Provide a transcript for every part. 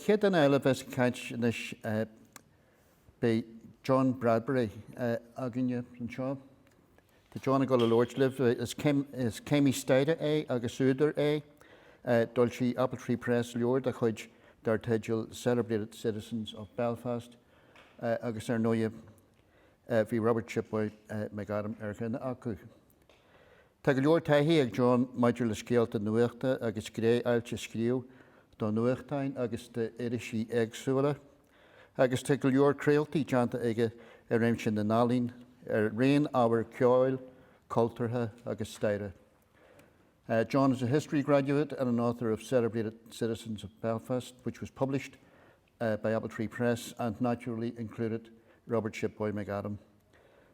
Chéad an eile bheits caint by John Bradbury aginne an seo. Tá John a go le Lord live is céimi staide agus úidir dul sí Apple Tree Press leor a chuid dar teideal Celebrated Citizens of Belfast agus nóia bhí Robert Shipboy McAdam archan acu. Tá go leor taithí ag John maidir le scéalta nuachta agus gré ailte scríú do nuachtain agus de irisí agsúla, agus te go leor creaaltaí teanta aige réim sin na nálín réon ábhar ceáil, cultartha agus staire. John is a history graduate and an author of Celebrated Citizens of Belfast, which was published by Apple Tree Press and naturally included Robert Shipboy McAdam.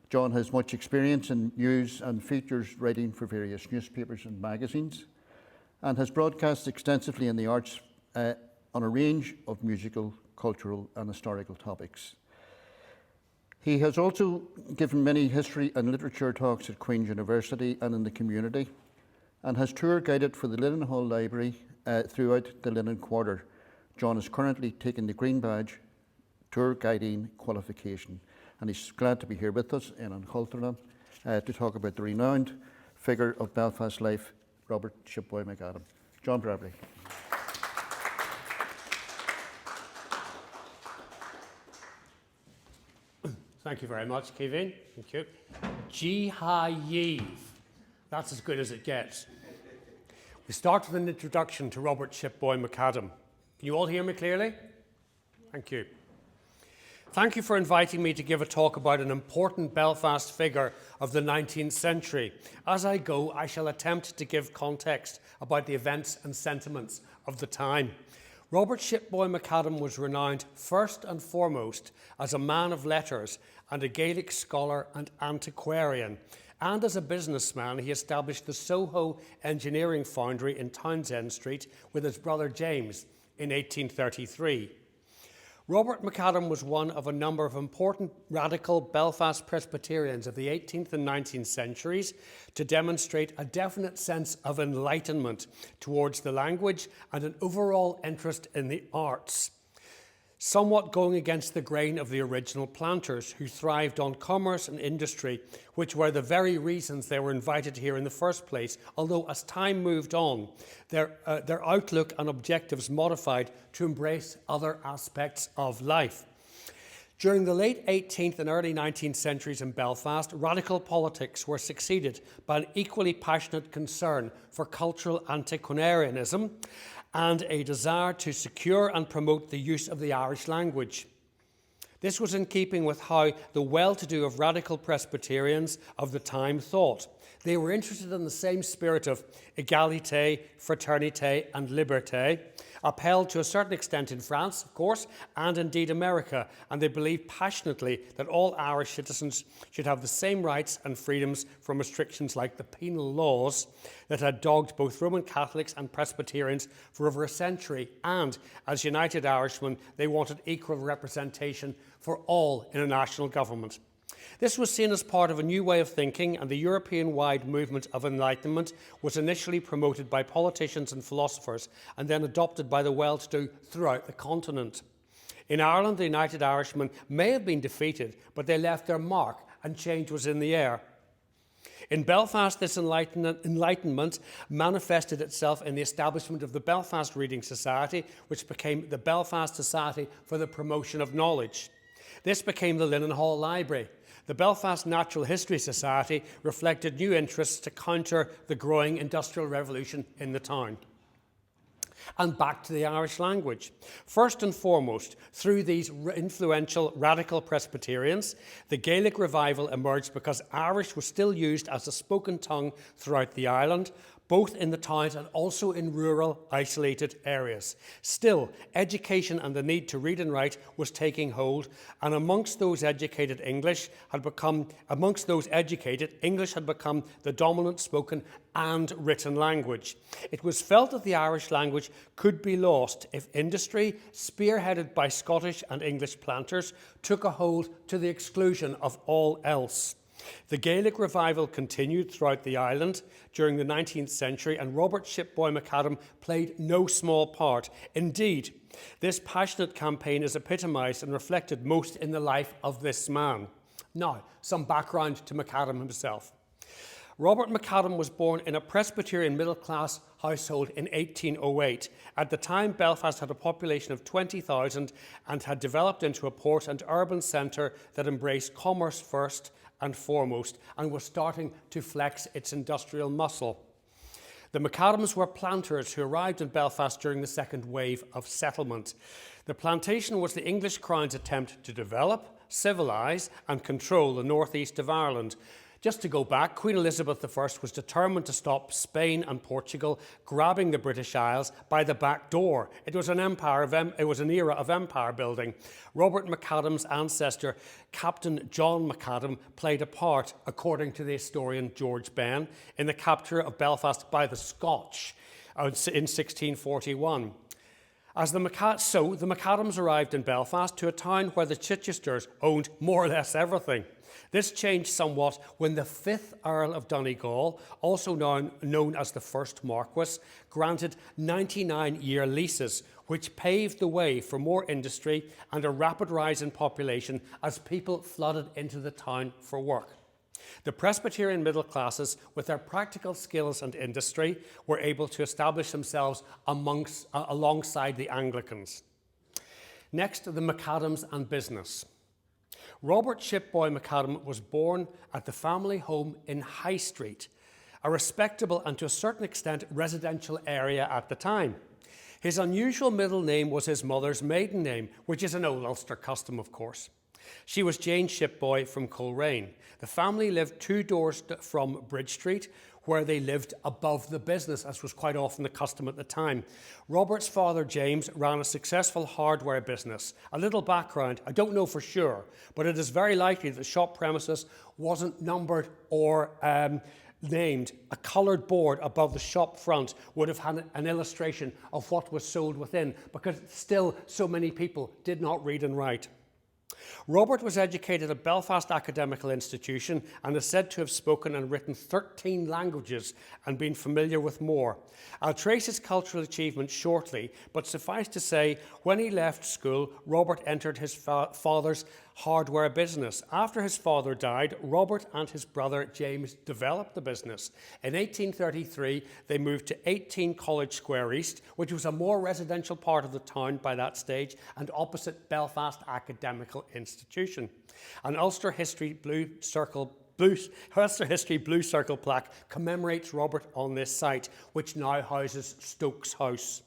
John has much experience in news and features writing for various newspapers and magazines, and has broadcast extensively in the arts on a range of musical, cultural and historical topics. He has also given many history and literature talks at Queen's University and in the community, and has tour guided for the Linen Hall Library throughout the Linen Quarter. John is currently taking the Green Badge tour guiding qualification, and he's glad to be here with us in Untitled to talk about the renowned figure of Belfast life, Robert Shipboy McAdam. John Bradbury. Thank you very much, Kevin. Thank you. Jihayev. That's as good as it gets. We start with an introduction to Robert Shipboy McAdam. Can you all hear me clearly? Thank you. Thank you for inviting me to give a talk about an important Belfast figure of the 19th century. As I go, I shall attempt to give context about the events and sentiments of the time. Robert Shipboy McAdam was renowned first and foremost as a man of letters and a Gaelic scholar and antiquarian. And as a businessman, he established the Soho Engineering Foundry in Townsend Street with his brother James in 1833. Robert McAdam was one of a number of important radical Belfast Presbyterians of the 18th and 19th centuries to demonstrate a definite sense of enlightenment towards the language and an overall interest in the arts, somewhat going against the grain of the original planters who thrived on commerce and industry, which were the very reasons they were invited here in the first place, although as time moved on, their outlook and objectives modified to embrace other aspects of life. During the late 18th and early 19th centuries in Belfast, radical politics were succeeded by an equally passionate concern for cultural antiquarianism and a desire to secure and promote the use of the Irish language. This was in keeping with how the well-to-do of radical Presbyterians of the time thought. They were interested in the same spirit of égalité, fraternité and liberté, upheld to a certain extent in France, of course, and indeed America, and they believed passionately that all Irish citizens should have the same rights and freedoms from restrictions like the penal laws that had dogged both Roman Catholics and Presbyterians for over a century, and as United Irishmen, they wanted equal representation for all in a national government. This was seen as part of a new way of thinking, and the European-wide movement of enlightenment was initially promoted by politicians and philosophers and then adopted by the well-to-do throughout the continent. In Ireland, the United Irishmen may have been defeated, but they left their mark and change was in the air. In Belfast, this enlightenment manifested itself in the establishment of the Belfast Reading Society, which became the Belfast Society for the Promotion of Knowledge. This became the Linen Hall Library. The Belfast Natural History Society reflected new interests to counter the growing industrial revolution in the town. And back to the Irish language. First and foremost, through these influential radical Presbyterians, the Gaelic Revival emerged because Irish was still used as a spoken tongue throughout the island, both in the towns and also in rural, isolated areas. Still, education and the need to read and write was taking hold, and amongst those educated, English had become the dominant spoken and written language. It was felt that the Irish language could be lost if industry, spearheaded by Scottish and English planters, took a hold to the exclusion of all else. The Gaelic Revival continued throughout the island during the 19th century, and Robert Shipboy McAdam played no small part. Indeed, this passionate campaign is epitomised and reflected most in the life of this man. Now, some background to McAdam himself. Robert McAdam was born in a Presbyterian middle-class household in 1808. At the time, Belfast had a population of 20,000 and had developed into a port and urban centre that embraced commerce first and foremost, and was starting to flex its industrial muscle. The McAdams were planters who arrived in Belfast during the second wave of settlement. The plantation was the English Crown's attempt to develop, civilise and control the northeast of Ireland. Just to go back, Queen Elizabeth I was determined to stop Spain and Portugal grabbing the British Isles by the back door. It was an era of empire building. Robert McAdam's ancestor, Captain John McAdam, played a part, according to the historian George Benn, in the capture of Belfast by the Scotch in 1641. The McAdams arrived in Belfast, to a town where the Chichesters owned more or less everything. This changed somewhat when the 5th Earl of Donegal, also known as the First Marquess, granted 99-year leases, which paved the way for more industry and a rapid rise in population as people flooded into the town for work. The Presbyterian middle classes, with their practical skills and industry, were able to establish themselves alongside the Anglicans. Next, the McAdams and business. Robert Shipboy McAdam was born at the family home in High Street, a respectable and to a certain extent residential area at the time. His unusual middle name was his mother's maiden name, which is an old Ulster custom, of course. She was Jane Shipboy from Coleraine. The family lived 2 doors from Bridge Street, where they lived above the business, as was quite often the custom at the time. Robert's father, James, ran a successful hardware business. A little background, I don't know for sure, but it is very likely that the shop premises wasn't numbered or named. A coloured board above the shop front would have had an illustration of what was sold within, because still so many people did not read and write. Robert was educated at Belfast Academical Institution and is said to have spoken and written 13 languages and been familiar with more. I'll trace his cultural achievements shortly, but suffice to say, when he left school, Robert entered his father's hardware business. After his father died, Robert and his brother James developed the business. In 1833, they moved to 18 College Square East, which was a more residential part of the town by that stage, and opposite Belfast Academical Institution. An Ulster History Blue Circle plaque commemorates Robert on this site, which now houses Stokes House.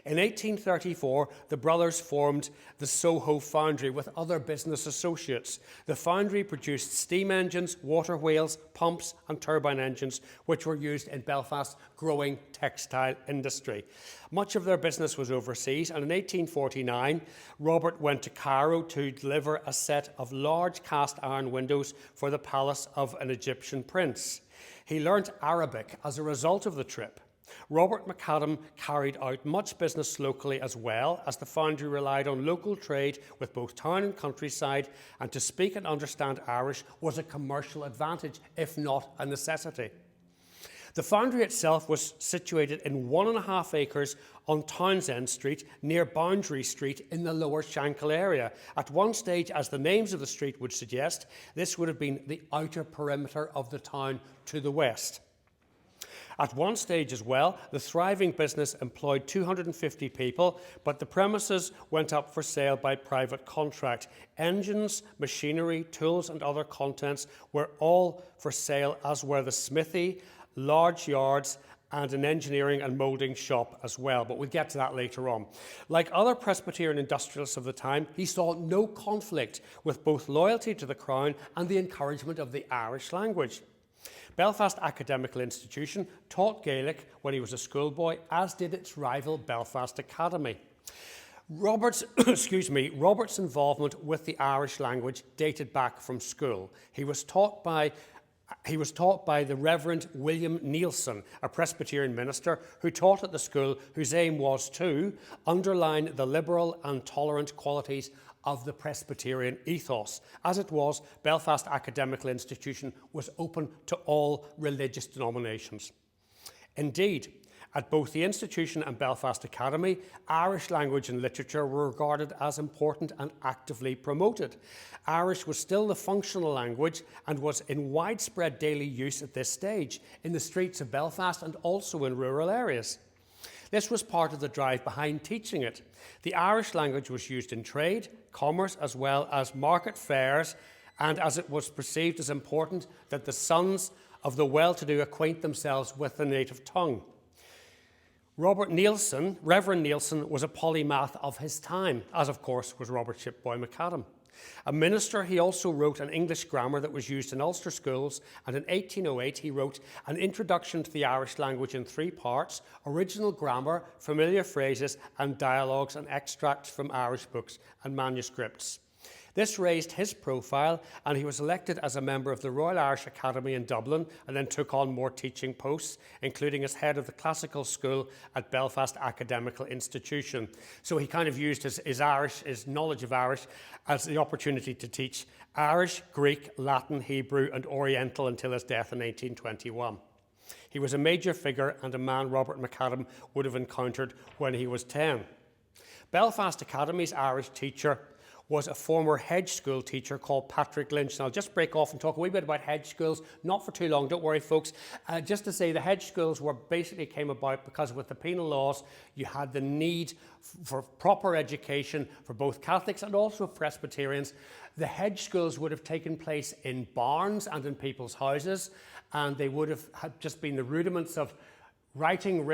In 1834, the brothers formed the Soho Foundry with other business associates. The foundry produced steam engines, water wheels, pumps and turbine engines, which were used in Belfast's growing textile industry. Much of their business was overseas, and in 1849, Robert went to Cairo to deliver a set of large cast iron windows for the palace of an Egyptian prince. He learnt Arabic as a result of the trip. Robert McAdam carried out much business locally, as well as the foundry relied on local trade with both town and countryside, and to speak and understand Irish was a commercial advantage, if not a necessity. The foundry itself was situated in 1.5 acres on Townsend Street, near Boundary Street in the Lower Shankill area. At one stage, as the names of the street would suggest, this would have been the outer perimeter of the town to the west. At one stage as well, the thriving business employed 250 people, but the premises went up for sale by private contract. Engines, machinery, tools and other contents were all for sale, as were the smithy, large yards and an engineering and moulding shop as well, but we'll get to that later on. Like other Presbyterian industrialists of the time, he saw no conflict with both loyalty to the Crown and the encouragement of the Irish language. Belfast Academical Institution taught Gaelic when he was a schoolboy, as did its rival Belfast Academy. Robert's involvement with the Irish language dated back from school. He was taught by the Reverend William Nielsen, a Presbyterian minister who taught at the school, whose aim was to underline the liberal and tolerant qualities of the Presbyterian ethos. As it was, Belfast Academical Institution was open to all religious denominations. Indeed, at both the institution and Belfast Academy, Irish language and literature were regarded as important and actively promoted. Irish was still the functional language and was in widespread daily use at this stage, in the streets of Belfast and also in rural areas. This was part of the drive behind teaching it. The Irish language was used in trade, commerce, as well as market fairs, and as it was perceived as important that the sons of the well-to-do acquaint themselves with the native tongue. Reverend Nielsen was a polymath of his time, as of course was Robert Shipboy McAdam. A minister, he also wrote an English grammar that was used in Ulster schools, and in 1808 he wrote an introduction to the Irish language in 3 parts: original grammar, familiar phrases, and dialogues and extracts from Irish books and manuscripts. This raised his profile, and he was elected as a member of the Royal Irish Academy in Dublin, and then took on more teaching posts, including as head of the classical school at Belfast Academical Institution. So he kind of used his knowledge of Irish as the opportunity to teach Irish, Greek, Latin, Hebrew, and Oriental until his death in 1821. He was a major figure and a man Robert McAdam would have encountered when he was 10. Belfast Academy's Irish teacher was a former hedge school teacher called Patrick Lynch. And I'll just break off and talk a wee bit about hedge schools, not for too long, don't worry folks. Just to say the hedge schools basically came about because with the penal laws, you had the need for proper education for both Catholics and also Presbyterians. The hedge schools would have taken place in barns and in people's houses, and they would have had just been the rudiments of writing,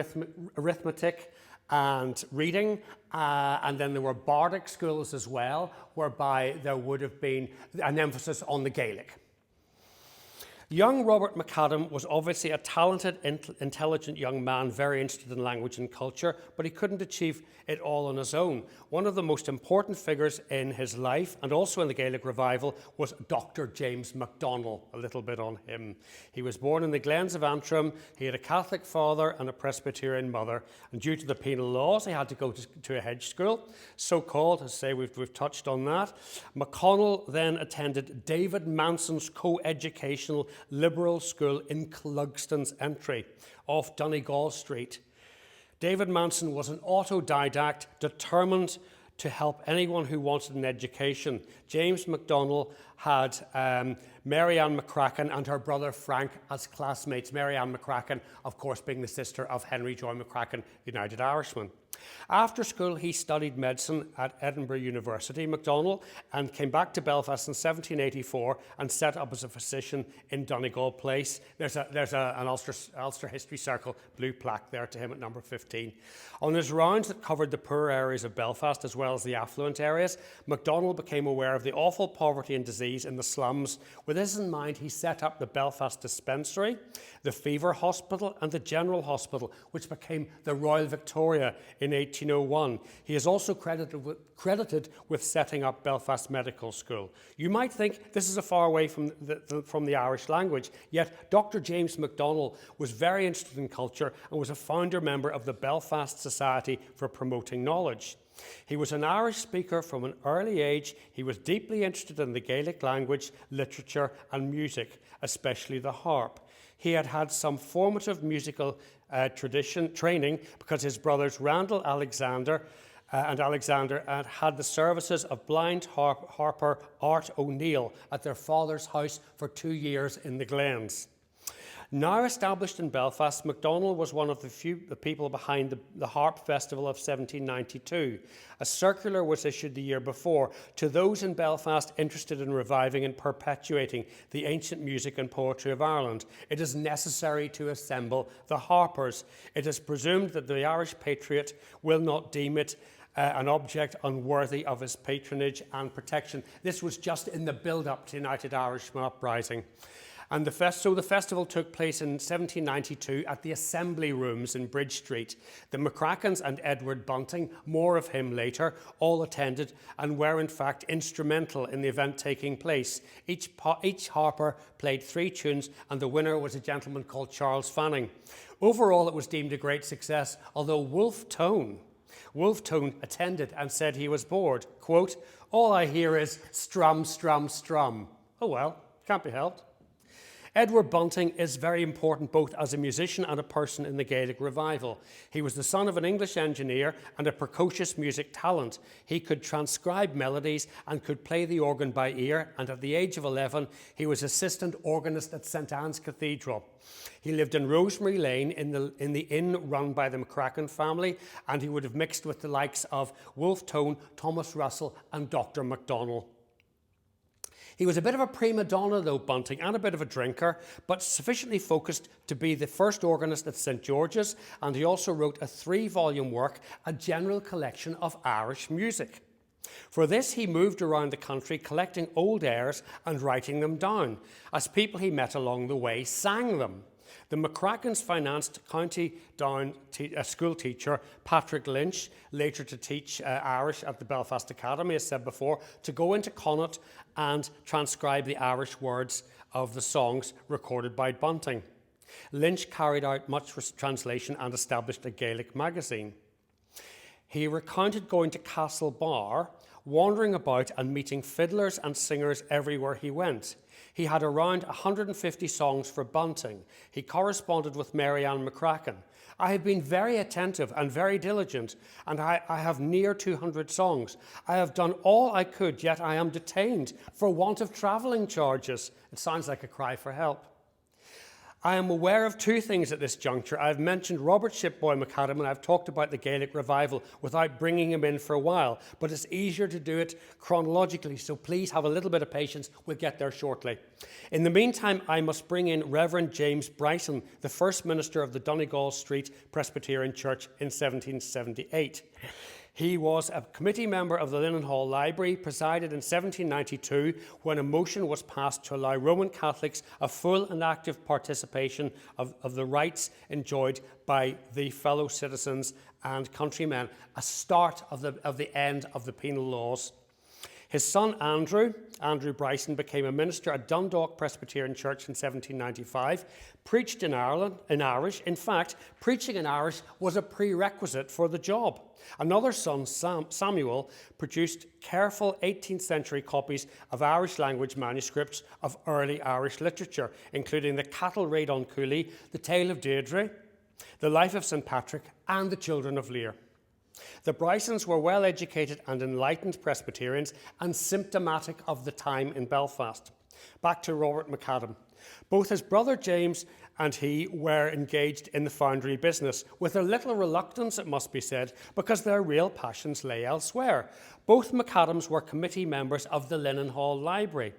arithmetic, and reading, and then there were bardic schools as well, whereby there would have been an emphasis on the Gaelic. Young Robert McAdam was obviously a talented, intelligent young man, very interested in language and culture, but he couldn't achieve it all on his own. One of the most important figures in his life, and also in the Gaelic Revival, was Dr. James Mcdonnell. A little bit on him. He was born in the Glens of Antrim. He had a Catholic father and a Presbyterian mother, and due to the penal laws, he had to go to a hedge school, so-called, as I say, we've touched on that. McConnell then attended David Manson's co-educational liberal school in Clugston's Entry, off Donegal Street. David Manson was an autodidact, determined to help anyone who wanted an education. James Mcdonnell had Mary Ann McCracken and her brother Frank as classmates. Mary Ann McCracken, of course, being the sister of Henry Joy McCracken, United Irishman. After school, he studied medicine at Edinburgh University, McDonnell, and came back to Belfast in 1784 and set up as a physician in Donegal Place. There's an Ulster History Circle blue plaque there to him at number 15. On his rounds that covered the poor areas of Belfast as well as the affluent areas, McDonnell became aware of the awful poverty and disease in the slums. With this in mind, he set up the Belfast Dispensary, the Fever Hospital, and the General Hospital, which became the Royal Victoria in 1801. He is also credited with setting up Belfast Medical School. You might think this is a far away from the Irish language, yet Dr. James Mcdonnell was very interested in culture and was a founder member of the Belfast Society for Promoting Knowledge. He was an Irish speaker from an early age. He was deeply interested in the Gaelic language, literature, and music, especially the harp. He had had some formative musical training because his brothers Randall Alexander had the services of blind harper Art O'Neill at their father's house for 2 years in the Glens. Now established in Belfast, McDonnell was one of the people behind the Harp Festival of 1792. A circular was issued the year before to those in Belfast interested in reviving and perpetuating the ancient music and poetry of Ireland. It is necessary to assemble the harpers. It is presumed that the Irish patriot will not deem it an object unworthy of his patronage and protection. This was just in the build-up to United Irishman Uprising. And the festival took place in 1792 at the Assembly Rooms in Bridge Street. The McCrackens and Edward Bunting, more of him later, all attended and were in fact instrumental in the event taking place. Each harper played 3 tunes, and the winner was a gentleman called Charles Fanning. Overall, it was deemed a great success, although Wolfe Tone attended and said he was bored. Quote, "All I hear is strum, strum, strum." Oh well, can't be helped. Edward Bunting is very important both as a musician and a person in the Gaelic Revival. He was the son of an English engineer and a precocious music talent. He could transcribe melodies and could play the organ by ear, and at the age of 11, he was assistant organist at St Anne's Cathedral. He lived in Rosemary Lane in the inn run by the McCracken family, and he would have mixed with the likes of Wolfe Tone, Thomas Russell, and Dr. McDonnell. He was a bit of a prima donna, though, Bunting, and a bit of a drinker, but sufficiently focused to be the first organist at St George's, and he also wrote a 3-volume work, A General Collection of Irish Music. For this, he moved around the country collecting old airs and writing them down, as people he met along the way sang them. The McCrackens financed County Down school teacher Patrick Lynch, later to teach Irish at the Belfast Academy, as said before, to go into Connaught and transcribe the Irish words of the songs recorded by Bunting. Lynch carried out much translation and established a Gaelic magazine. He recounted going to Castlebar, wandering about and meeting fiddlers and singers everywhere he went. He had around 150 songs for Bunting. He corresponded with Mary Ann McCracken. "I have been very attentive and very diligent, and I have near 200 songs. I have done all I could, yet I am detained for want of travelling charges." It sounds like a cry for help. I am aware of 2 things at this juncture. I have mentioned Robert Shipboy McAdam, and I've talked about the Gaelic Revival without bringing him in for a while, but it's easier to do it chronologically, so please have a little bit of patience. We'll get there shortly. In the meantime, I must bring in Reverend James Bryson, the first minister of the Donegal Street Presbyterian Church in 1778. He was a committee member of the Linen Hall Library, presided in 1792 when a motion was passed to allow Roman Catholics a full and active participation of the rights enjoyed by the fellow citizens and countrymen, a start of the end of the penal laws. His son Andrew Bryson, became a minister at Dundalk Presbyterian Church in 1795, preached in Irish. In fact, preaching in Irish was a prerequisite for the job. Another son, Samuel, produced careful 18th century copies of Irish language manuscripts of early Irish literature, including the Cattle Raid on Cooley, the Tale of Deirdre, the Life of St Patrick, and the Children of Lear. The Brysons were well-educated and enlightened Presbyterians and symptomatic of the time in Belfast. Back to Robert McAdam. Both his brother James and he were engaged in the foundry business, with a little reluctance, it must be said, because their real passions lay elsewhere. Both McAdams were committee members of the Linen Hall Library.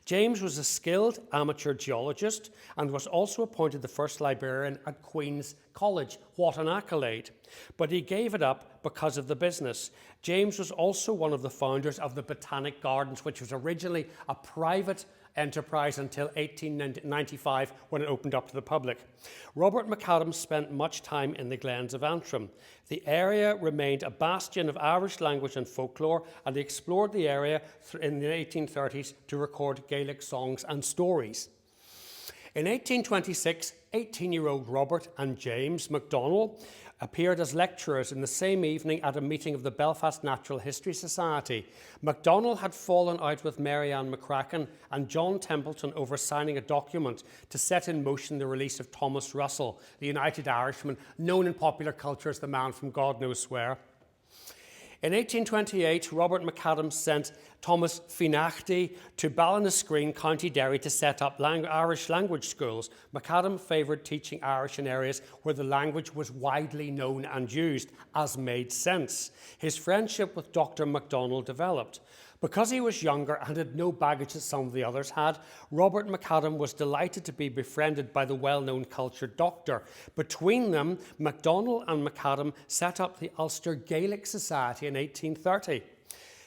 James was a skilled amateur geologist and was also appointed the first librarian at Queen's College. What an accolade. But he gave it up because of the business. James was also one of the founders of the Botanic Gardens, which was originally a private enterprise until 1895 when it opened up to the public. Robert McAdam spent much time in the Glens of Antrim. The area remained a bastion of Irish language and folklore, and he explored the area in the 1830s to record Gaelic songs and stories. In 1826, 18-year-old Robert and James Mcdonnell appeared as lecturers in the same evening at a meeting of the Belfast Natural History Society. McDonnell had fallen out with Mary Ann McCracken and John Templeton over signing a document to set in motion the release of Thomas Russell, the United Irishman, known in popular culture as the man from God knows where. In 1828, Robert McAdam sent Thomas Léachtaí to Ballinascreen, County Derry, to set up Irish language schools. McAdam favoured teaching Irish in areas where the language was widely known and used, as made sense. His friendship with Dr. McDonnell developed. Because he was younger and had no baggage as some of the others had, Robert McAdam was delighted to be befriended by the well-known cultured doctor. Between them, McDonnell and McAdam set up the Ulster Gaelic Society in 1830.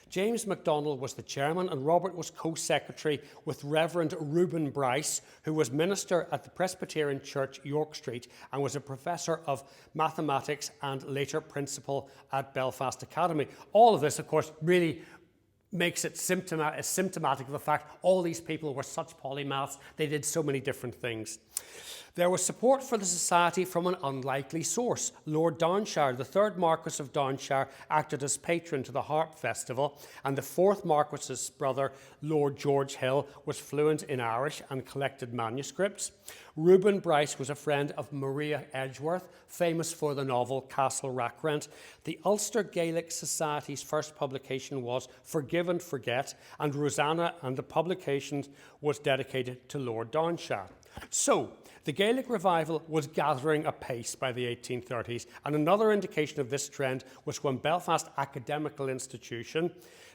James Mcdonnell was the chairman, and Robert was co-secretary with Reverend Reuben Bryce, who was minister at the Presbyterian Church, York Street, and was a professor of mathematics and later principal at Belfast Academy. All of this, of course, really makes it symptomatic of the fact all these people were such polymaths. They did so many different things. There was support for the society from an unlikely source. Lord Downshire, the third Marquess of Downshire, acted as patron to the Harp Festival, and the fourth Marquess's brother, Lord George Hill, was fluent in Irish and collected manuscripts. Reuben Bryce was a friend of Maria Edgeworth, famous for the novel Castle Rackrent. The Ulster Gaelic Society's first publication was Forgive and Forget, and Rosanna, and the publication was dedicated to Lord Downshire. So, the Gaelic Revival was gathering apace by the 1830s, and another indication of this trend was when Belfast Academical Institution,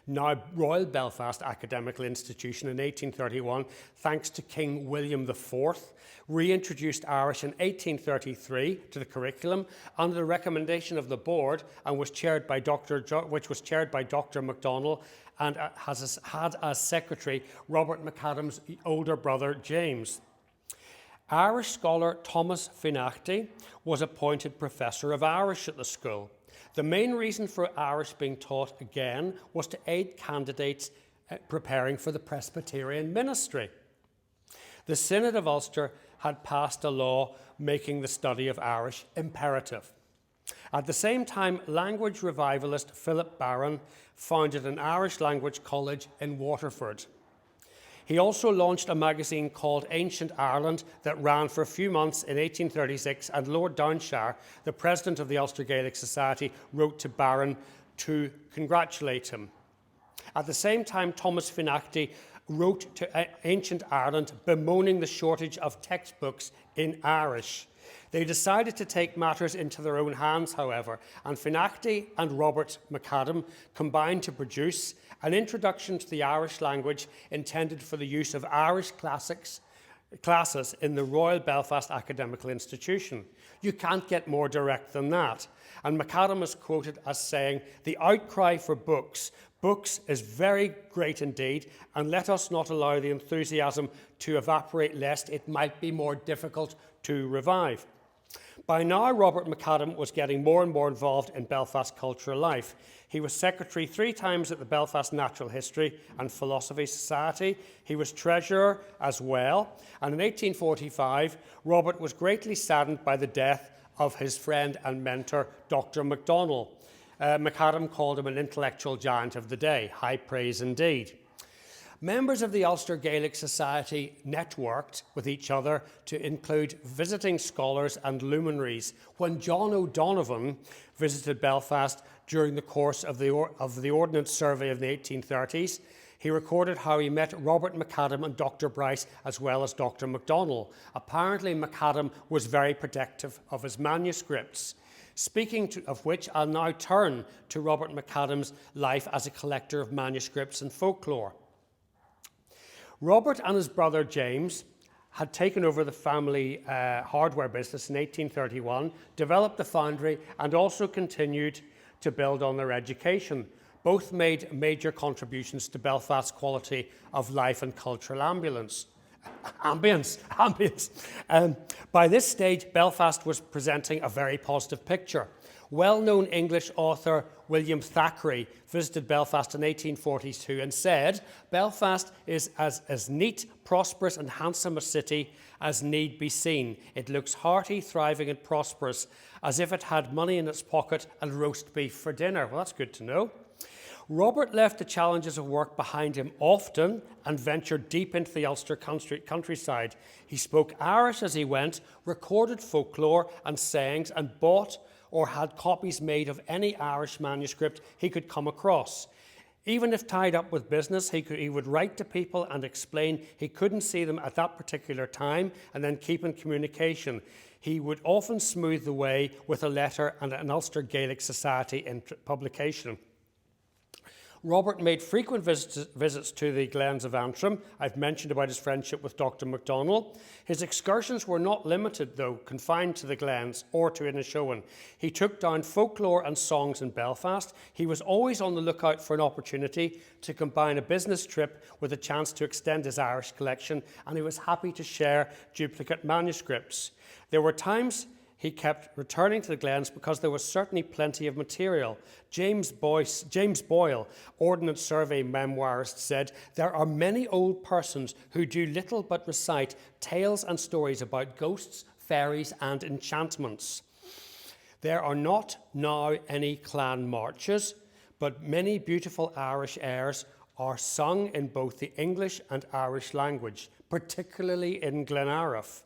now Royal Belfast Academical Institution in 1831, thanks to King William IV, reintroduced Irish in 1833 to the curriculum under the recommendation of the board, and was chaired by which was chaired by Dr. McDonnell, and had as secretary Robert McAdam's older brother James. Irish scholar Thomas Finachty was appointed professor of Irish at the school. The main reason for Irish being taught again was to aid candidates preparing for the Presbyterian ministry. The Synod of Ulster had passed a law making the study of Irish imperative. At the same time, language revivalist Philip Barron founded an Irish language college in Waterford. He also launched a magazine called Ancient Ireland that ran for a few months in 1836, and Lord Downshire, the president of the Ulster Gaelic Society, wrote to Barron to congratulate him. At the same time, Thomas Finachty wrote to Ancient Ireland bemoaning the shortage of textbooks in Irish. They decided to take matters into their own hands, however, and Finachty and Robert McAdam combined to produce an introduction to the Irish language intended for the use of Irish classes in the Royal Belfast Academical Institution. You can't get more direct than that. And McAdam is quoted as saying, "The outcry for books is very great indeed, and let us not allow the enthusiasm to evaporate lest it might be more difficult to revive." By now, Robert McAdam was getting more and more involved in Belfast cultural life. He was secretary 3 times at the Belfast Natural History and Philosophy Society. He was treasurer as well. And in 1845, Robert was greatly saddened by the death of his friend and mentor, Dr. McDonnell. McAdam called him an intellectual giant of the day. High praise indeed. Members of the Ulster Gaelic Society networked with each other to include visiting scholars and luminaries. When John O'Donovan visited Belfast during the course of the Ordnance Survey of the 1830s, he recorded how he met Robert McAdam and Dr. Bryce, as well as Dr. McDonnell. Apparently, McAdam was very protective of his manuscripts. Of which, I'll now turn to Robert McAdam's life as a collector of manuscripts and folklore. Robert and his brother James had taken over the family hardware business in 1831, developed the foundry, and also continued to build on their education. Both made major contributions to Belfast's quality of life and cultural ambience. By this stage, Belfast was presenting a very positive picture. Well-known English author William Thackeray visited Belfast in 1842 and said, "Belfast is as neat, prosperous and handsome a city as need be seen. It looks hearty, thriving and prosperous, as if it had money in its pocket and roast beef for dinner." Well, that's good to know. Robert left the challenges of work behind him often and ventured deep into the Ulster countryside. He spoke Irish as he went, recorded folklore and sayings, and bought or had copies made of any Irish manuscript he could come across. Even if tied up with business, he would write to people and explain he couldn't see them at that particular time and then keep in communication. He would often smooth the way with a letter and an Ulster Gaelic Society publication. Robert made frequent visits to the glens of Antrim. I've mentioned about his friendship with Dr. McDonnell. His excursions were not limited, though, confined to the glens or to Inishowen. He took down folklore and songs in Belfast. He was always on the lookout for an opportunity to combine a business trip with a chance to extend his Irish collection, and he was happy to share duplicate manuscripts. There were times he kept returning to the glens because there was certainly plenty of material. James Boyle, Ordnance Survey memoirist, said, "There are many old persons who do little but recite tales and stories about ghosts, fairies, and enchantments. There are not now any clan marches, but many beautiful Irish airs are sung in both the English and Irish language, particularly in Glenariff.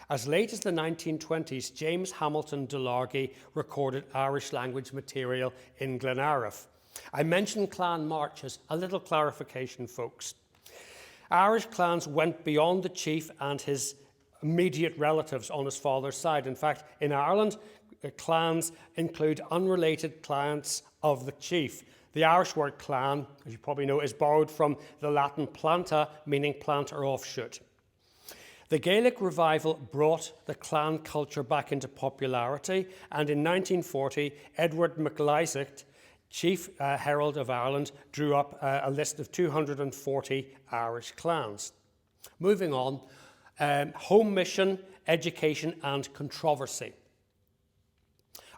As late as the 1920s, James Hamilton de Largy recorded Irish language material in Glenariff." I mentioned clan marches. A little clarification, folks. Irish clans went beyond the chief and his immediate relatives on his father's side. In fact, in Ireland, clans include unrelated clans of the chief. The Irish word clan, as you probably know, is borrowed from the Latin planta, meaning plant or offshoot. The Gaelic Revival brought the clan culture back into popularity, and in 1940, Edward MacLeisacht, Chief Herald of Ireland, drew up a list of 240 Irish clans. Moving on, home mission, education, and controversy.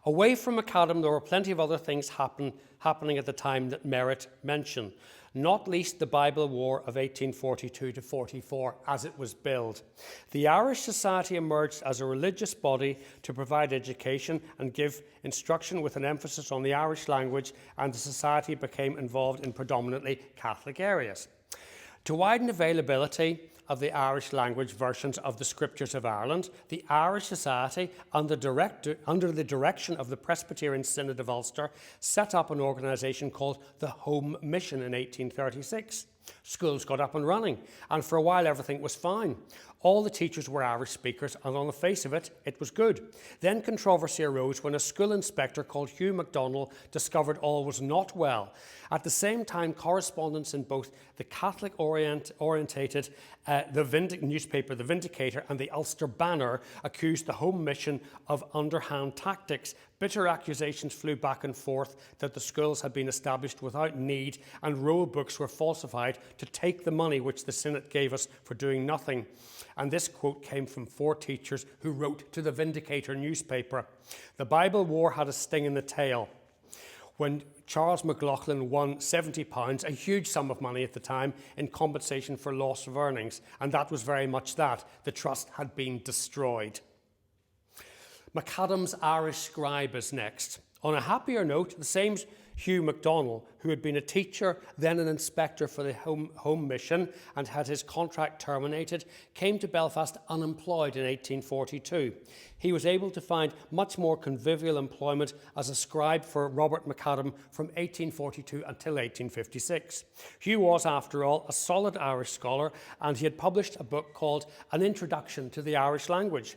Away from McAdam, there were plenty of other things happening at the time that merit mention, not least the Bible War of 1842 to 44, as it was billed. The Irish Society emerged as a religious body to provide education and give instruction with an emphasis on the Irish language, and the society became involved in predominantly Catholic areas. To widen availability of the Irish language versions of the Scriptures of Ireland, the Irish Society, under the direction of the Presbyterian Synod of Ulster, set up an organisation called the Home Mission in 1836. Schools got up and running, and for a while everything was fine. All the teachers were Irish speakers, and on the face of it, it was good. Then controversy arose when a school inspector called Hugh McDonnell discovered all was not well. At the same time, correspondents in both the Catholic-orientated newspaper The Vindicator and the Ulster Banner accused the Home Mission of underhand tactics. Bitter accusations flew back and forth that the schools had been established without need, and roll books were falsified to take the money which the Synod gave us for doing nothing. And this quote came from 4 teachers who wrote to the Vindicator newspaper. The Bible War had a sting in the tail. When Charles McLaughlin won £70, a huge sum of money at the time, in compensation for loss of earnings, and that was very much that. The trust had been destroyed. McAdam's Irish scribe is next. On a happier note, the same Hugh McDonnell, who had been a teacher, then an inspector for the Home Mission, and had his contract terminated, came to Belfast unemployed in 1842. He was able to find much more convivial employment as a scribe for Robert McAdam from 1842 until 1856. Hugh was, after all, a solid Irish scholar, and he had published a book called An Introduction to the Irish Language.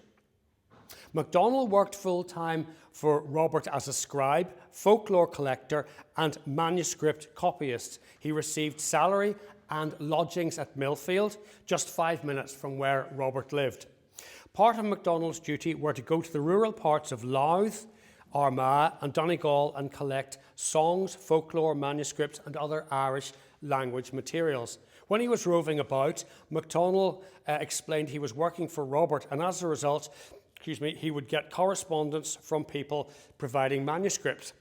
MacDonnell worked full-time for Robert as a scribe, folklore collector, and manuscript copyist. He received salary and lodgings at Millfield, just 5 minutes from where Robert lived. Part of MacDonnell's duty were to go to the rural parts of Louth, Armagh, and Donegal and collect songs, folklore, manuscripts, and other Irish language materials. When he was roving about, MacDonnell explained he was working for Robert, and as a result, he would get correspondence from people providing manuscripts.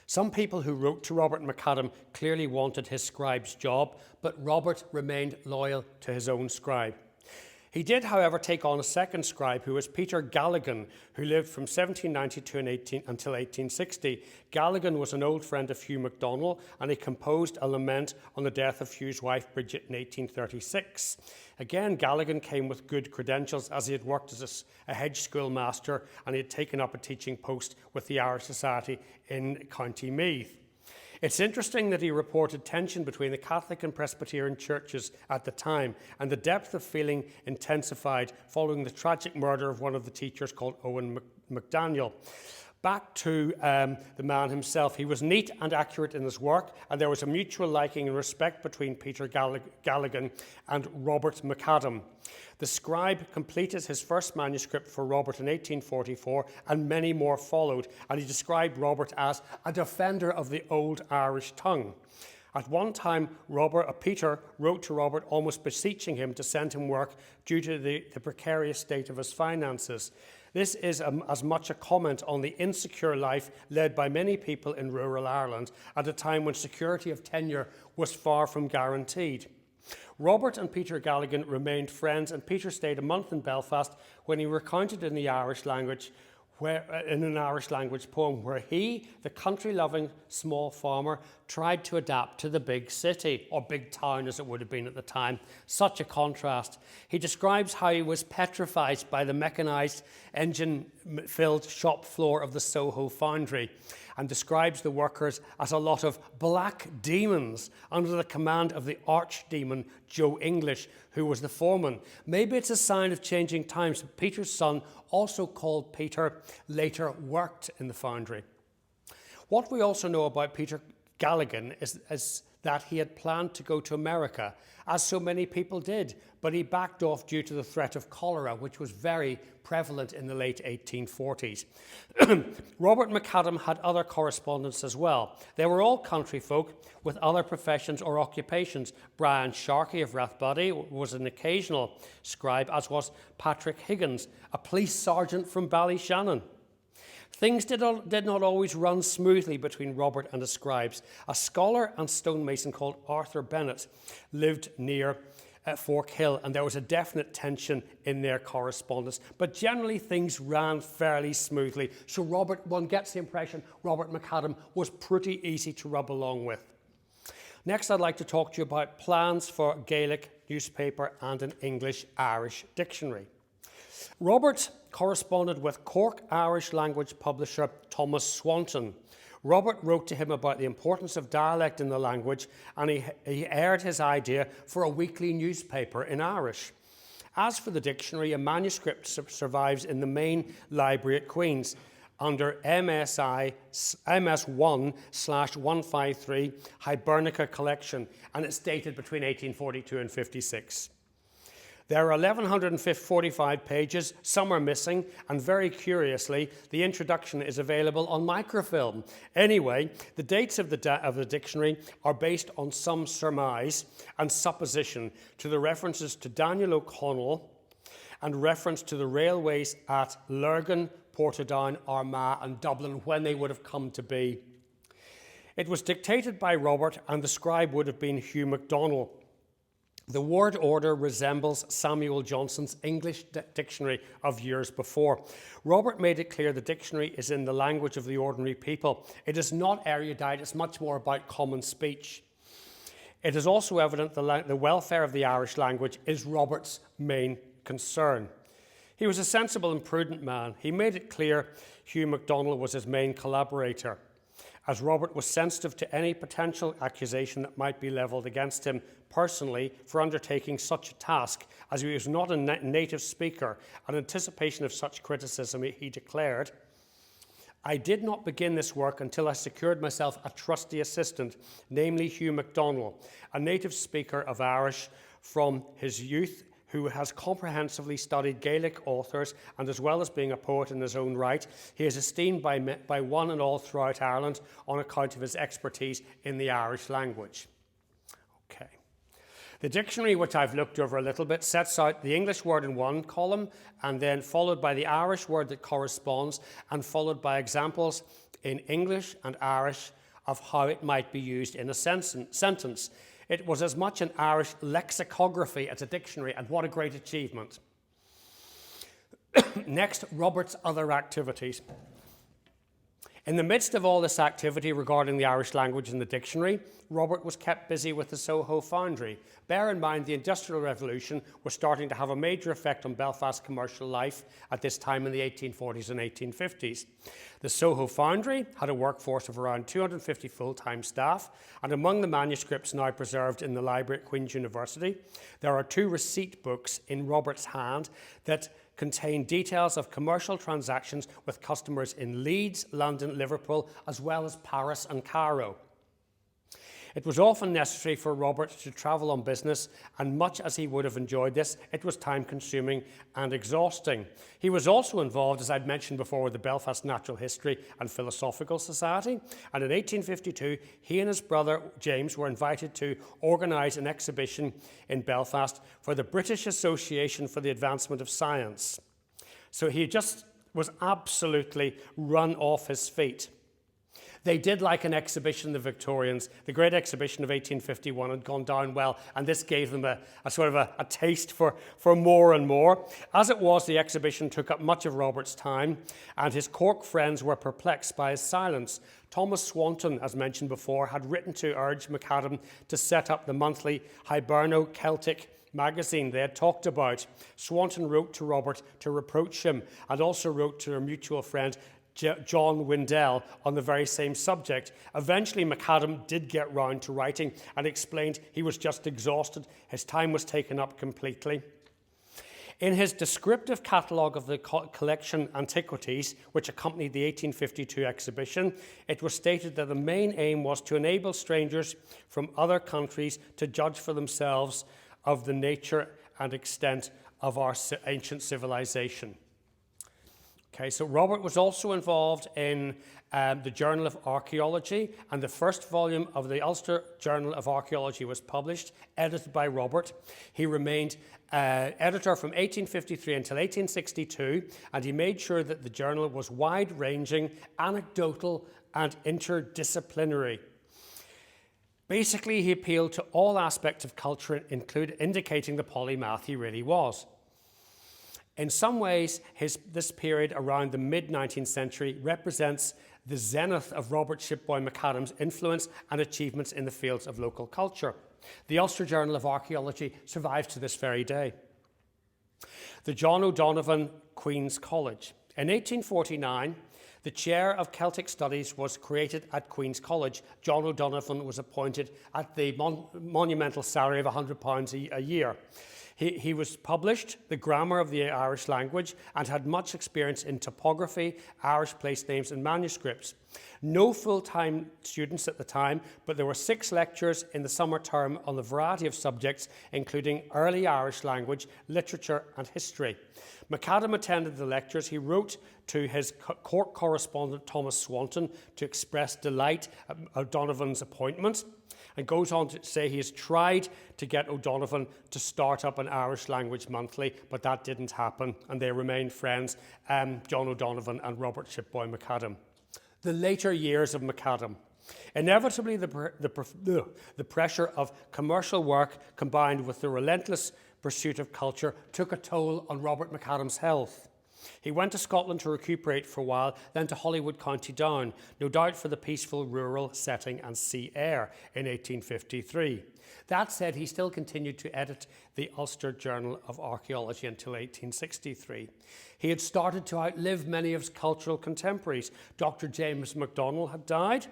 Some people who wrote to Robert McAdam clearly wanted his scribe's job, but Robert remained loyal to his own scribe. He did, however, take on a second scribe, who was Peter Galligan, who lived from 1792 until 1860. Galligan was an old friend of Hugh McDonnell, and he composed a lament on the death of Hugh's wife, Bridget, in 1836. Again, Galligan came with good credentials, as he had worked as a hedge school master, and he had taken up a teaching post with the Irish Society in County Meath. It's interesting that he reported tension between the Catholic and Presbyterian churches at the time, and the depth of feeling intensified following the tragic murder of one of the teachers called Owen McDaniel. Back to the man himself. He was neat and accurate in his work, and there was a mutual liking and respect between Peter Galligan and Robert McAdam. The scribe completed his first manuscript for Robert in 1844, and many more followed, and he described Robert as a defender of the old Irish tongue. At one time, Peter wrote to Robert almost beseeching him to send him work due to the precarious state of his finances. This is as much a comment on the insecure life led by many people in rural Ireland at a time when security of tenure was far from guaranteed. Robert and Peter Galligan remained friends, and Peter stayed a month in Belfast when he recounted in an Irish language poem where he, the country-loving small farmer, tried to adapt to the big city, or big town as it would have been at the time. Such a contrast. He describes how he was petrified by the mechanised, engine-filled shop floor of the Soho foundry, and describes the workers as a lot of black demons under the command of the archdemon Joe English, who was the foreman. Maybe it's a sign of changing times. Peter's son, also called Peter, later worked in the foundry. What we also know about Peter Galligan is that he had planned to go to America, as so many people did, but he backed off due to the threat of cholera, which was very prevalent in the late 1840s. Robert McAdam had other correspondents as well. They were all country folk with other professions or occupations. Brian Sharkey of Rathbody was an occasional scribe, as was Patrick Higgins, a police sergeant from Ballyshannon. Things did not always run smoothly between Robert and the scribes. A scholar and stonemason called Arthur Bennett lived near Fork Hill, and there was a definite tension in their correspondence. But generally, things ran fairly smoothly. So one gets the impression Robert McAdam was pretty easy to rub along with. Next, I'd like to talk to you about plans for a Gaelic newspaper and an English-Irish dictionary. Robert corresponded with Cork Irish language publisher Thomas Swanton. Robert wrote to him about the importance of dialect in the language, and he aired his idea for a weekly newspaper in Irish. As for the dictionary, a manuscript survives in the main library at Queen's under MS1/153 Hibernica collection, and it's dated between 1842 and 56. There are 1,145 pages, some are missing, and very curiously, the introduction is available on microfilm. Anyway, the dates of the dictionary are based on some surmise and supposition to the references to Daniel O'Connell and reference to the railways at Lurgan, Portadown, Armagh and Dublin when they would have come to be. It was dictated by Robert, and the scribe would have been Hugh McDonnell. The word order resembles Samuel Johnson's English dictionary of years before. Robert made it clear the dictionary is in the language of the ordinary people. It is not erudite, it's much more about common speech. It is also evident the welfare of the Irish language is Robert's main concern. He was a sensible and prudent man. He made it clear Hugh McDonnell was his main collaborator, as Robert was sensitive to any potential accusation that might be levelled against him personally for undertaking such a task, as he was not a native speaker. In anticipation of such criticism, he declared, "I did not begin this work until I secured myself a trusty assistant, namely Hugh McDonnell, a native speaker of Irish from his youth, who has comprehensively studied Gaelic authors, and as well as being a poet in his own right, he is esteemed by one and all throughout Ireland on account of his expertise in the Irish language." Okay. The dictionary, which I've looked over a little bit, sets out the English word in one column, and then followed by the Irish word that corresponds, and followed by examples in English and Irish of how it might be used in a sentence. It was as much an Irish lexicography as a dictionary, and what a great achievement. Next, Robert's other activities. In the midst of all this activity regarding the Irish language in the dictionary, Robert was kept busy with the Soho foundry. Bear in mind the Industrial Revolution was starting to have a major effect on Belfast commercial life at this time in the 1840s and 1850s. The Soho foundry had a workforce of around 250 full-time staff, and among the manuscripts now preserved in the library at Queen's University, there are 2 receipt books in Robert's hand that contained details of commercial transactions with customers in Leeds, London, Liverpool, as well as Paris and Cairo. It was often necessary for Robert to travel on business, and much as he would have enjoyed this, it was time-consuming and exhausting. He was also involved, as I'd mentioned before, with the Belfast Natural History and Philosophical Society, and in 1852, he and his brother James were invited to organise an exhibition in Belfast for the British Association for the Advancement of Science. So he just was absolutely run off his feet. They did like an exhibition, the Victorians. The Great Exhibition of 1851 had gone down well, and this gave them a sort of a taste for more and more. As it was, the exhibition took up much of Robert's time, and his Cork friends were perplexed by his silence. Thomas Swanton, as mentioned before, had written to urge McAdam to set up the monthly Hiberno-Celtic magazine they had talked about. Swanton wrote to Robert to reproach him, and also wrote to their mutual friend John Windell on the very same subject. Eventually, McAdam did get round to writing and explained he was just exhausted. His time was taken up completely. In his descriptive catalogue of the collection antiquities, which accompanied the 1852 exhibition, it was stated that the main aim was to enable strangers from other countries to judge for themselves of the nature and extent of our ancient civilization. Okay, so Robert was also involved in the Journal of Archaeology, and the first volume of the Ulster Journal of Archaeology was published, edited by Robert. He remained editor from 1853 until 1862, and he made sure that the journal was wide-ranging, anecdotal, and interdisciplinary. Basically, he appealed to all aspects of culture, indicating the polymath he really was. In some ways, this period around the mid-19th century represents the zenith of Robert Shipboy McAdam's influence and achievements in the fields of local culture. The Ulster Journal of Archaeology survives to this very day. The John O'Donovan Queen's College. In 1849, the chair of Celtic Studies was created at Queen's College. John O'Donovan was appointed at the monumental salary of £100 a year. He was published the grammar of the Irish language and had much experience in topography, Irish place names and manuscripts. No full-time students at the time, but there were 6 lectures in the summer term on a variety of subjects, including early Irish language, literature and history. McAdam attended the lectures. He wrote to his court correspondent Thomas Swanton to express delight at O'Donovan's appointment, and goes on to say he has tried to get O'Donovan to start up an Irish language monthly, but that didn't happen, and they remained friends, John O'Donovan and Robert Shipboy McAdam. The later years of McAdam. Inevitably, the pressure of commercial work combined with the relentless pursuit of culture took a toll on Robert McAdam's health. He went to Scotland to recuperate for a while, then to Hollywood, County Down, no doubt for the peaceful rural setting and sea air in 1853. That said, he still continued to edit the Ulster Journal of Archaeology until 1863. He had started to outlive many of his cultural contemporaries. Dr. James Mcdonnell had died,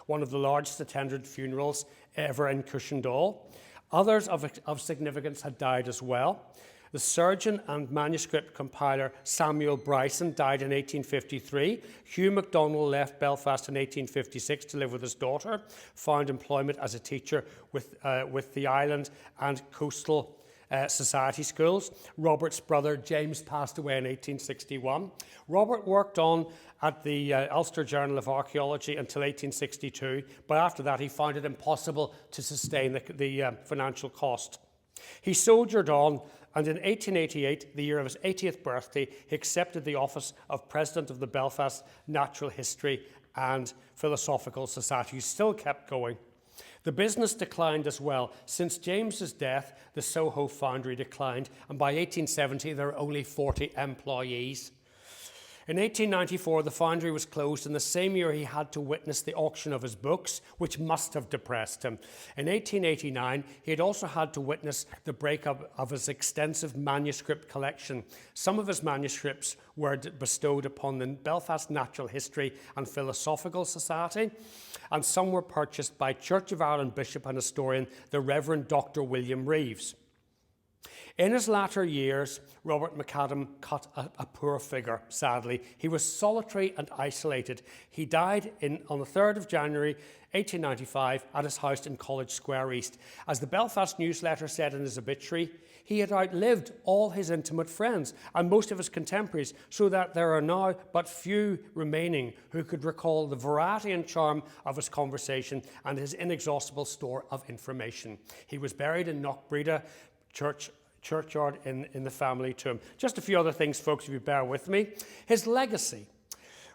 one of the largest attended funerals ever in Cushendall. Others of significance had died as well. The surgeon and manuscript compiler Samuel Bryson died in 1853. Hugh McDonnell left Belfast in 1856 to live with his daughter, found employment as a teacher with the island and coastal society schools. Robert's brother James passed away in 1861. Robert worked on at the Ulster Journal of Archaeology until 1862, but after that he found it impossible to sustain the financial cost. He soldiered on, and in 1888, the year of his 80th birthday, he accepted the office of President of the Belfast Natural History and Philosophical Society. He still kept going. The business declined as well. Since James's death, the Soho foundry declined, and by 1870, there were only 40 employees. In 1894, the foundry was closed, and the same year he had to witness the auction of his books, which must have depressed him. In 1889, he had also had to witness the breakup of his extensive manuscript collection. Some of his manuscripts were bestowed upon the Belfast Natural History and Philosophical Society, and some were purchased by Church of Ireland Bishop and historian, the Reverend Dr. William Reeves. In his latter years, Robert McAdam cut a poor figure, sadly. He was solitary and isolated. He died on the 3rd of January 1895 at his house in College Square East. As the Belfast newsletter said in his obituary, he had outlived all his intimate friends and most of his contemporaries, so that there are now but few remaining who could recall the variety and charm of his conversation and his inexhaustible store of information. He was buried in Knockbreda churchyard in the family tomb. Just a few other things, folks, if you bear with me. His legacy.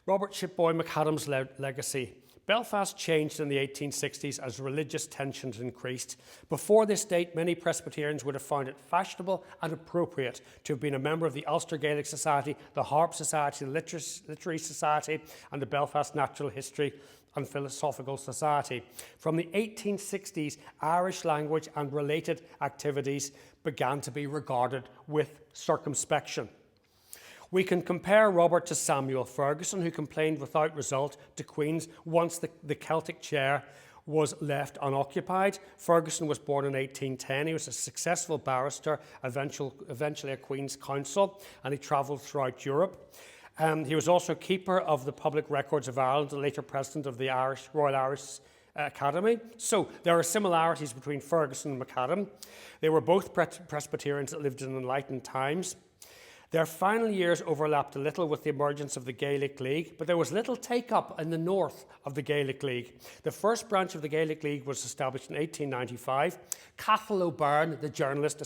Robert Shipboy McAdam's legacy. Belfast changed in the 1860s as religious tensions increased. Before this date, many Presbyterians would have found it fashionable and appropriate to have been a member of the Ulster Gaelic Society, the Harp Society, the Literary Society, and the Belfast Natural History and Philosophical Society. From the 1860s, Irish language and related activities began to be regarded with circumspection. We can compare Robert to Samuel Ferguson, who complained without result to Queen's once the Celtic chair was left unoccupied. Ferguson was born in 1810. He was a successful barrister, eventually a Queen's Counsel, and he travelled throughout Europe. He was also keeper of the public records of Ireland, and later president of the Royal Irish Academy. So there are similarities between Ferguson and McAdam. They were both Presbyterians that lived in enlightened times. Their final years overlapped a little with the emergence of the Gaelic League, but there was little take-up in the north of the Gaelic League. The first branch of the Gaelic League was established in 1895. Cathal O'Byrne, the journalist,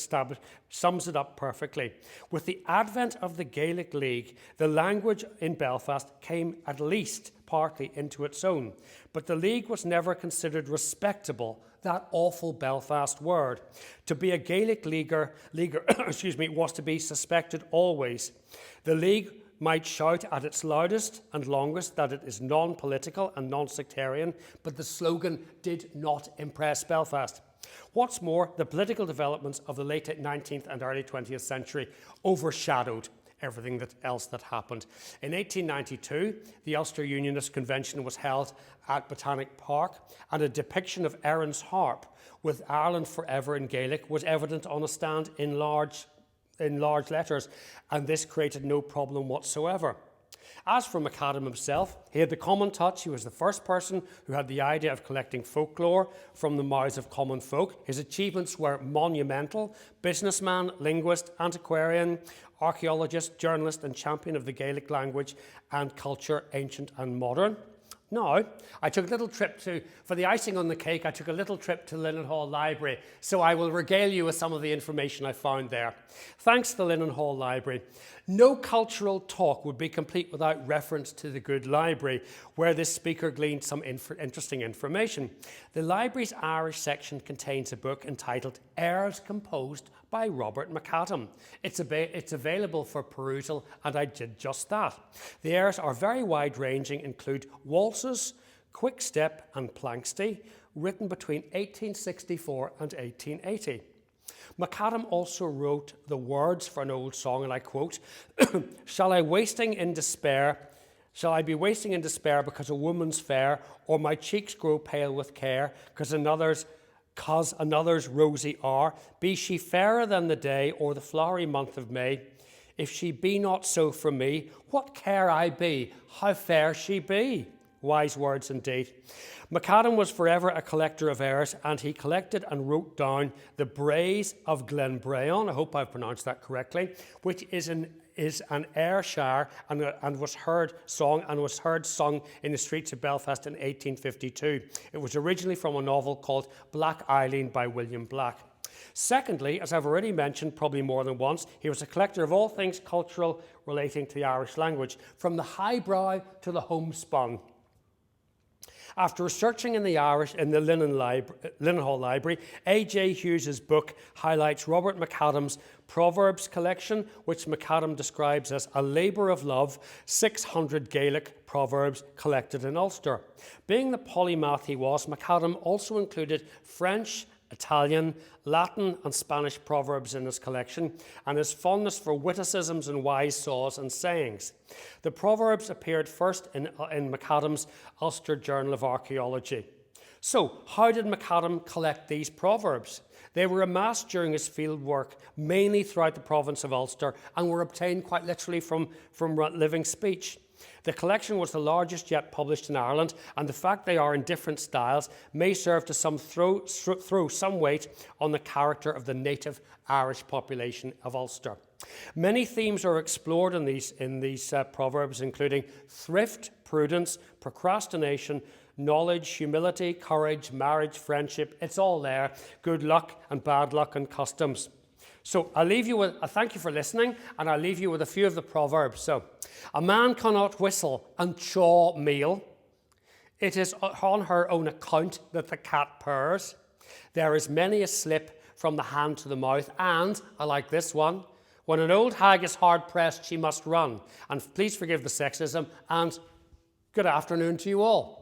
sums it up perfectly. With the advent of the Gaelic League, the language in Belfast came at least partly into its own, but the League was never considered respectable, that awful Belfast word. To be a Gaelic leaguer was to be suspected always. The League might shout at its loudest and longest that it is non-political and non-sectarian, but the slogan did not impress Belfast. What's more, the political developments of the late 19th and early 20th century overshadowed everything else that happened. In 1892, the Ulster Unionist Convention was held at Botanic Park, and a depiction of Erin's harp with Ireland Forever in Gaelic was evident on a stand in large letters, and this created no problem whatsoever. As for McAdam himself, he had the common touch. He was the first person who had the idea of collecting folklore from the mouths of common folk. His achievements were monumental. Businessman, linguist, antiquarian, archaeologist, journalist, and champion of the Gaelic language and culture, ancient and modern. Now, I took a little trip for the icing on the cake, I took a little trip to Linen Hall Library, so I will regale you with some of the information I found there. Thanks to the Linen Hall Library. No cultural talk would be complete without reference to the good library, where this speaker gleaned some interesting information. The library's Irish section contains a book entitled Airs Composed by Robert McAdam. It's available for perusal, and I did just that. The airs are very wide-ranging, include waltzes, quick-step and planxty, written between 1864 and 1880. McAdam also wrote the words for an old song, and I quote, Shall I be wasting in despair because a woman's fair, or my cheeks grow pale with care, because another's rosy are? Be she fairer than the day, or the flowery month of May? If she be not so for me, what care I be, how fair she be? Wise words indeed. McAdam was forever a collector of airs, and he collected and wrote down the Braes of Glenbrayon, I hope I've pronounced that correctly, which is an Ayrshire and was heard sung in the streets of Belfast in 1852. It was originally from a novel called Black Eileen by William Black. Secondly, as I've already mentioned probably more than once, he was a collector of all things cultural relating to the Irish language, from the highbrow to the homespun. After researching in the Linen Hall Library, A.J. Hughes's book highlights Robert McAdam's Proverbs collection, which McAdam describes as a labour of love, 600 Gaelic proverbs collected in Ulster. Being the polymath he was, McAdam also included French, Italian, Latin and Spanish proverbs in his collection, and his fondness for witticisms and wise saws and sayings. The proverbs appeared first in McAdam's Ulster Journal of Archaeology. So, how did McAdam collect these proverbs? They were amassed during his field work, mainly throughout the province of Ulster, and were obtained quite literally from living speech. The collection was the largest yet published in Ireland, and the fact they are in different styles may serve to throw some weight on the character of the native Irish population of Ulster. Many themes are explored in these proverbs, including thrift, prudence, procrastination, knowledge, humility, courage, marriage, friendship. It's all there. Good luck and bad luck and customs. So I thank you for listening, and I'll leave you with a few of the proverbs. So, a man cannot whistle and chaw meal. It is on her own account that the cat purrs. There is many a slip from the hand to the mouth. And, I like this one, when an old hag is hard pressed, she must run. And please forgive the sexism, and good afternoon to you all.